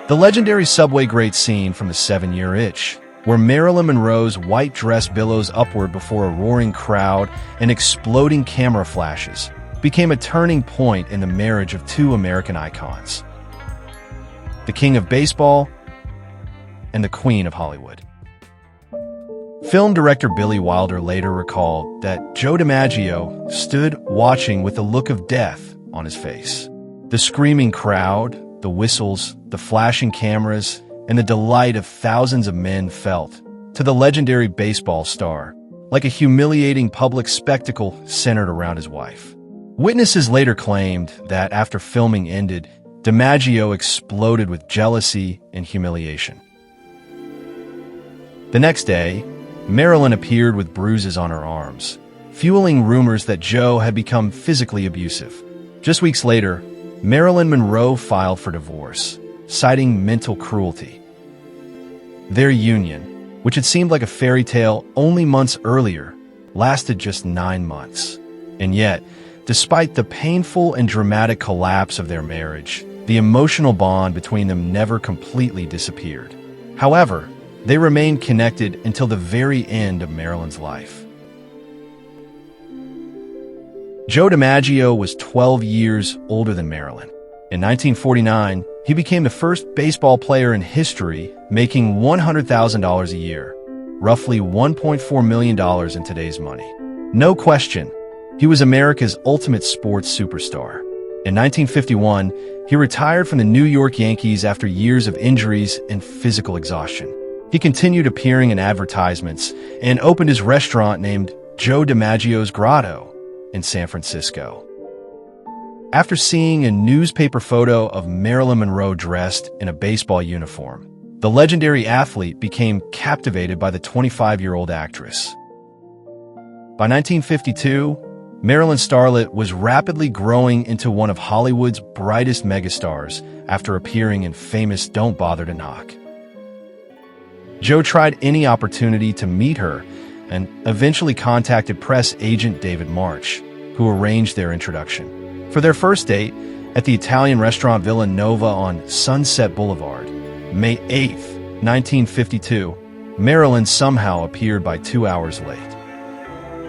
The legendary subway-grate scene from The 7-Year Itch, where Marilyn Monroe's white dress billows upward before a roaring crowd and exploding camera flashes, became a turning point in the marriage of two American icons, the King of Baseball and the Queen of Hollywood. Film director Billy Wilder later recalled that Joe DiMaggio stood watching with a look of death on his face. The screaming crowd, the whistles, the flashing cameras, and the delight of thousands of men felt, to the legendary baseball star, like a humiliating public spectacle centered around his wife. Witnesses later claimed that after filming ended, DiMaggio exploded with jealousy and humiliation. The next day, Marilyn appeared with bruises on her arms, fueling rumors that Joe had become physically abusive. Just weeks later, Marilyn Monroe filed for divorce, citing mental cruelty. Their union, which had seemed like a fairy tale only months earlier, lasted just 9 months. And yet, despite the painful and dramatic collapse of their marriage, the emotional bond between them never completely disappeared. However, they remained connected until the very end of Marilyn's life. Joe DiMaggio was 12 years older than Marilyn. In 1949, he became the first baseball player in history making $100,000 a year, roughly $1.4 million in today's money. No question, he was America's ultimate sports superstar. In 1951, he retired from the New York Yankees after years of injuries and physical exhaustion. He continued appearing in advertisements and opened his restaurant named Joe DiMaggio's Grotto in San Francisco. After seeing a newspaper photo of Marilyn Monroe dressed in a baseball uniform, the legendary athlete became captivated by the 25-year-old actress. By 1952, Marilyn starlet was rapidly growing into one of Hollywood's brightest megastars after appearing in famous Don't Bother to Knock. Joe tried any opportunity to meet her and eventually contacted press agent David March, who arranged their introduction. For their first date, at the Italian restaurant Villa Nova on Sunset Boulevard, May 8, 1952, Marilyn somehow appeared by 2 hours late.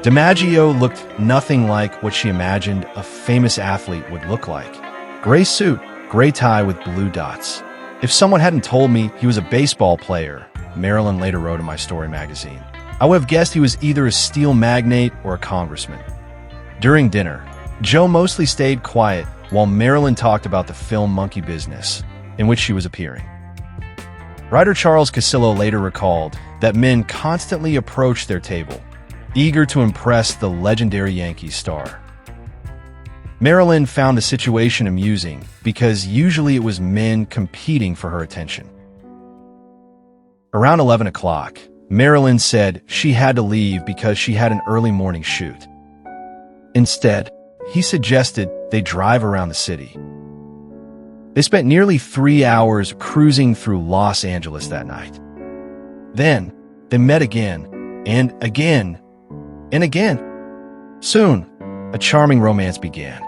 DiMaggio looked nothing like what she imagined a famous athlete would look like. Gray suit, gray tie with blue dots. If someone hadn't told me he was a baseball player, Marilyn later wrote in My Story magazine, I would have guessed he was either a steel magnate or a congressman. During dinner, Joe mostly stayed quiet while Marilyn talked about the film Monkey Business, in which she was appearing. Writer Charles Casillo later recalled that men constantly approached their table, eager to impress the legendary Yankees star. Marilyn found the situation amusing because usually it was men competing for her attention. Around 11 o'clock, Marilyn said she had to leave because she had an early morning shoot. Instead, he suggested they drive around the city. They spent nearly 3 hours cruising through Los Angeles that night. Then, they met again, and again, and again. Soon, a charming romance began.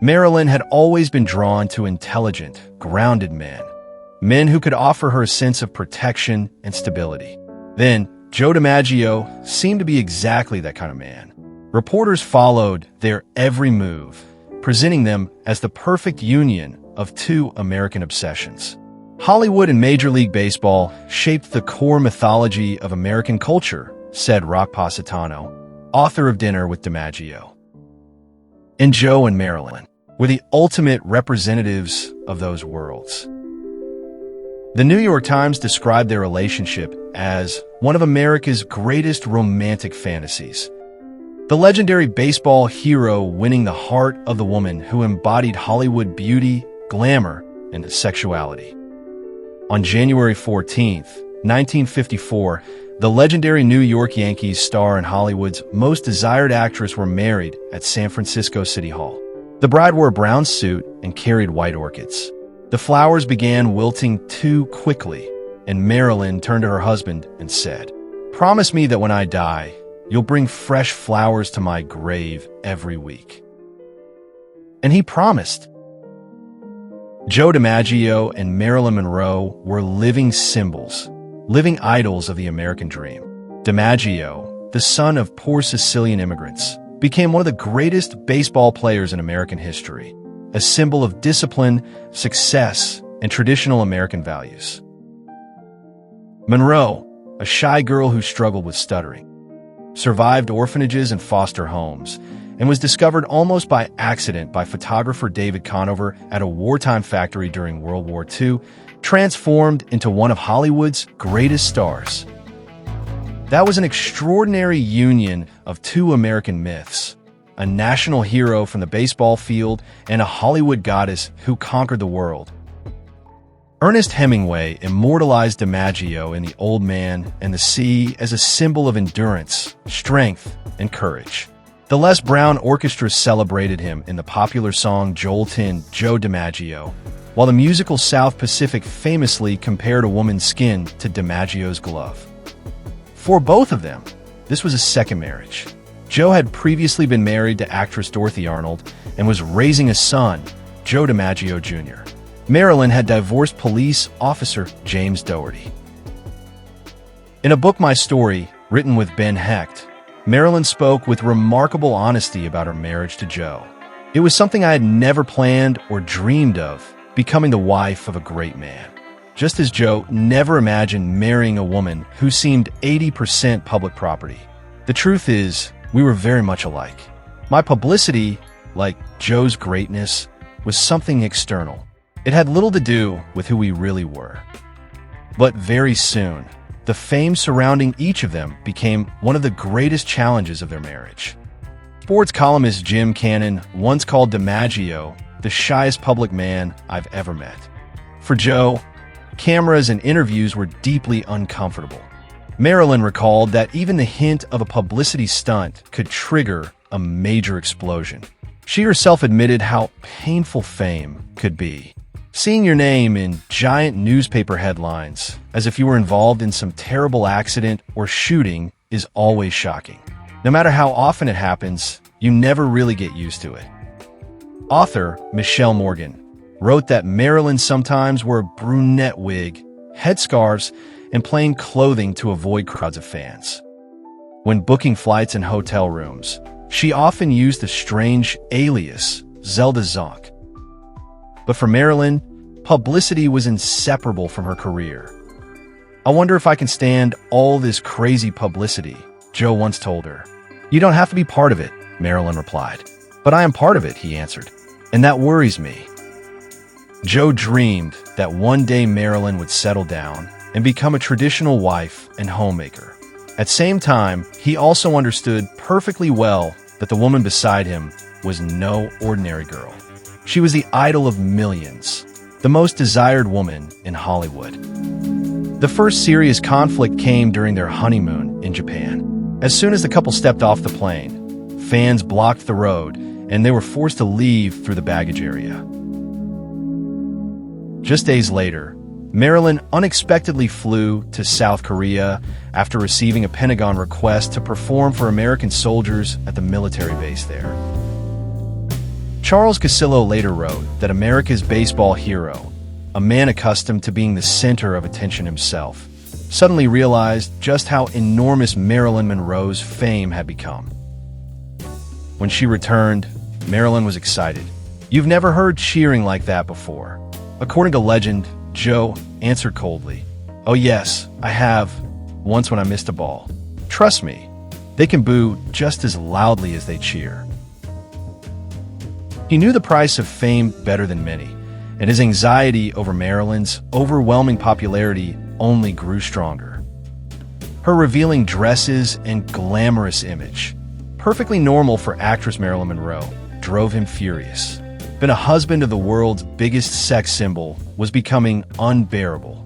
Marilyn had always been drawn to intelligent, grounded men who could offer her a sense of protection and stability. Then, Joe DiMaggio seemed to be exactly that kind of man. Reporters followed their every move, presenting them as the perfect union of two American obsessions. Hollywood and Major League Baseball shaped the core mythology of American culture, said Rock Positano, author of Dinner with DiMaggio. And Joe and Marilyn were the ultimate representatives of those worlds. The New York Times described their relationship as one of America's greatest romantic fantasies. The legendary baseball hero winning the heart of the woman who embodied Hollywood beauty, glamour, and sexuality. On January 14, 1954, the legendary New York Yankees star and Hollywood's most desired actress were married at San Francisco City Hall. The bride wore a brown suit and carried white orchids. The flowers began wilting too quickly, and Marilyn turned to her husband and said, "Promise me that when I die, you'll bring fresh flowers to my grave every week." And he promised. Joe DiMaggio and Marilyn Monroe were living symbols, living idols of the American dream. DiMaggio, the son of poor Sicilian immigrants, became one of the greatest baseball players in American history, a symbol of discipline, success, and traditional American values. Monroe, a shy girl who struggled with stuttering, survived orphanages and foster homes, and was discovered almost by accident by photographer David Conover at a wartime factory during World War II, transformed into one of Hollywood's greatest stars. That was an extraordinary union of two American myths, a national hero from the baseball field and a Hollywood goddess who conquered the world. Ernest Hemingway immortalized DiMaggio in The Old Man and the Sea as a symbol of endurance, strength, and courage. The Les Brown Orchestra celebrated him in the popular song Joelton, Joe DiMaggio, while the musical South Pacific famously compared a woman's skin to DiMaggio's glove. For both of them, this was a second marriage. Joe had previously been married to actress Dorothy Arnold and was raising a son, Joe DiMaggio Jr. Marilyn had divorced police officer James Doherty. In a book, My Story, written with Ben Hecht, Marilyn spoke with remarkable honesty about her marriage to Joe. It was something I had never planned or dreamed of, becoming the wife of a great man. Just as Joe never imagined marrying a woman who seemed 80% public property. The truth is, we were very much alike. My publicity, like Joe's greatness, was something external. It had little to do with who we really were. But very soon, the fame surrounding each of them became one of the greatest challenges of their marriage. Sports columnist Jim Cannon once called DiMaggio the shyest public man I've ever met. For Joe, cameras and interviews were deeply uncomfortable. Marilyn recalled that even the hint of a publicity stunt could trigger a major explosion. She herself admitted how painful fame could be. Seeing your name in giant newspaper headlines, as if you were involved in some terrible accident or shooting, is always shocking. No matter how often it happens, you never really get used to it. Author Michelle Morgan wrote that Marilyn sometimes wore a brunette wig, headscarves, and plain clothing to avoid crowds of fans. When booking flights and hotel rooms, she often used the strange alias Zelda Zonk. But for Marilyn, publicity was inseparable from her career. "I wonder if I can stand all this crazy publicity," Joe once told her. "You don't have to be part of it," Marilyn replied. "But I am part of it," he answered, "and that worries me." Joe dreamed that one day Marilyn would settle down and become a traditional wife and homemaker. At the same time, he also understood perfectly well that the woman beside him was no ordinary girl. She was the idol of millions, the most desired woman in Hollywood. The first serious conflict came during their honeymoon in Japan. As soon as the couple stepped off the plane, fans blocked the road, and they were forced to leave through the baggage area. Just days later, Marilyn unexpectedly flew to South Korea after receiving a Pentagon request to perform for American soldiers at the military base there. Charles Casillo later wrote that America's baseball hero, a man accustomed to being the center of attention himself, suddenly realized just how enormous Marilyn Monroe's fame had become. When she returned, Marilyn was excited. "You've never heard cheering like that before." According to legend, Joe answered coldly, "Oh yes, I have, once when I missed a ball. Trust me, they can boo just as loudly as they cheer." He knew the price of fame better than many, and his anxiety over Marilyn's overwhelming popularity only grew stronger. Her revealing dresses and glamorous image, perfectly normal for actress Marilyn Monroe, drove him furious. Being a husband of the world's biggest sex symbol was becoming unbearable.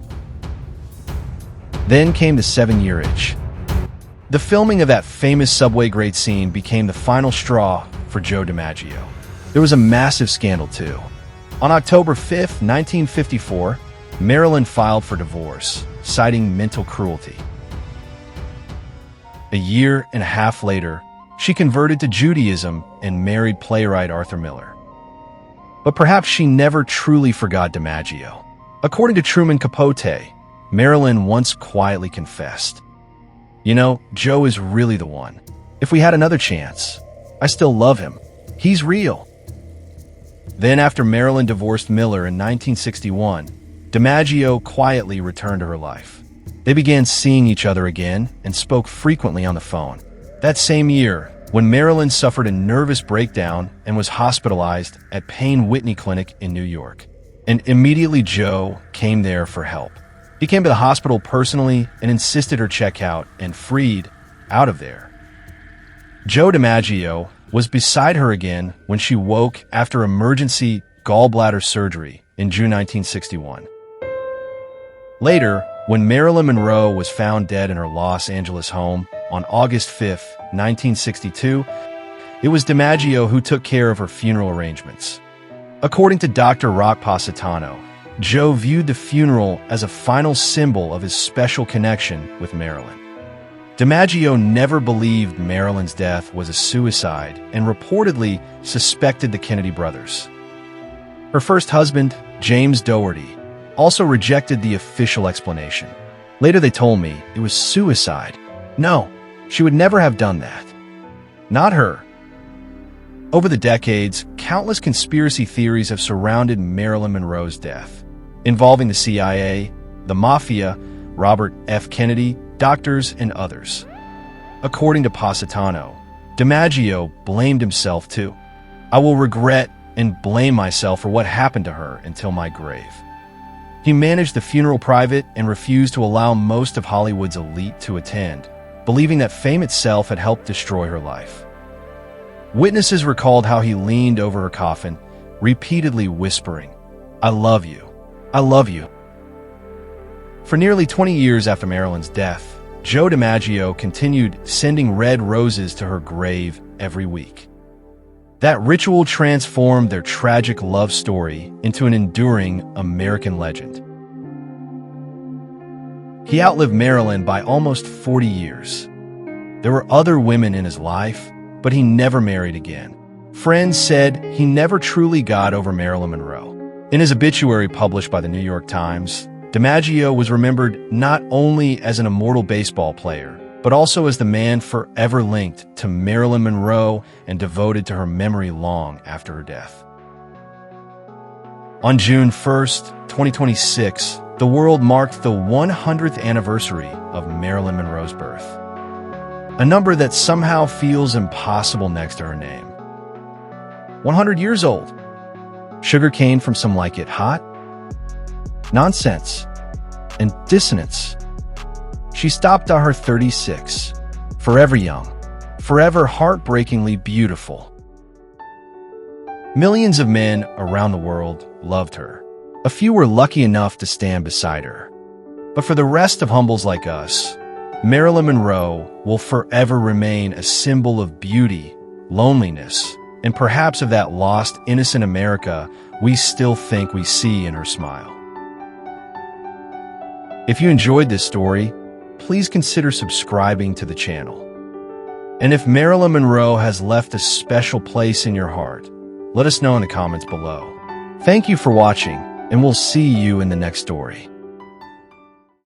Then came the 7-year itch. The filming of that famous subway-grate scene became the final straw for Joe DiMaggio. There was a massive scandal, too. On October 5, 1954, Marilyn filed for divorce, citing mental cruelty. A year and a half later, she converted to Judaism and married playwright Arthur Miller. But perhaps she never truly forgot DiMaggio. According to Truman Capote, Marilyn once quietly confessed, "You know, Joe is really the one. If we had another chance, I still love him. He's real." Then, after Marilyn divorced Miller in 1961, DiMaggio quietly returned to her life. They began seeing each other again and spoke frequently on the phone. That same year, when Marilyn suffered a nervous breakdown and was hospitalized at Payne Whitney Clinic in New York, and immediately Joe came there for help. He came to the hospital personally and insisted her check out and freed out of there. Joe DiMaggio was beside her again when she woke after emergency gallbladder surgery in June 1961. Later, when Marilyn Monroe was found dead in her Los Angeles home on August 5, 1962, it was DiMaggio who took care of her funeral arrangements. According to Dr. Rock Positano, Joe viewed the funeral as a final symbol of his special connection with Marilyn. DiMaggio never believed Marilyn's death was a suicide and reportedly suspected the Kennedy brothers. Her first husband, James Dougherty, also rejected the official explanation. Later they told me it was suicide. No, she would never have done that. Not her. Over the decades, countless conspiracy theories have surrounded Marilyn Monroe's death, involving the CIA, the Mafia, Robert F. Kennedy, doctors, and others. According to Positano, DiMaggio blamed himself too. "I will regret and blame myself for what happened to her until my grave." He managed the funeral private and refused to allow most of Hollywood's elite to attend, believing that fame itself had helped destroy her life. Witnesses recalled how he leaned over her coffin, repeatedly whispering, "I love you. I love you." For nearly 20 years after Marilyn's death, Joe DiMaggio continued sending red roses to her grave every week. That ritual transformed their tragic love story into an enduring American legend. He outlived Marilyn by almost 40 years. There were other women in his life, but he never married again. Friends said he never truly got over Marilyn Monroe. In his obituary published by the New York Times, DiMaggio was remembered not only as an immortal baseball player, but also as the man forever linked to Marilyn Monroe and devoted to her memory long after her death. On June 1st, 2026, the world marked the 100th anniversary of Marilyn Monroe's birth. A number that somehow feels impossible next to her name. 100 years old. Sugar cane from some like it hot? Nonsense and dissonance. She stopped at her 36, forever young, forever heartbreakingly beautiful. Millions of men around the world loved her. A few were lucky enough to stand beside her. But for the rest of humbles like us, Marilyn Monroe will forever remain a symbol of beauty, loneliness, and perhaps of that lost, innocent America we still think we see in her smile. If you enjoyed this story, please consider subscribing to the channel. And if Marilyn Monroe has left a special place in your heart, let us know in the comments below. Thank you for watching, and we'll see you in the next story.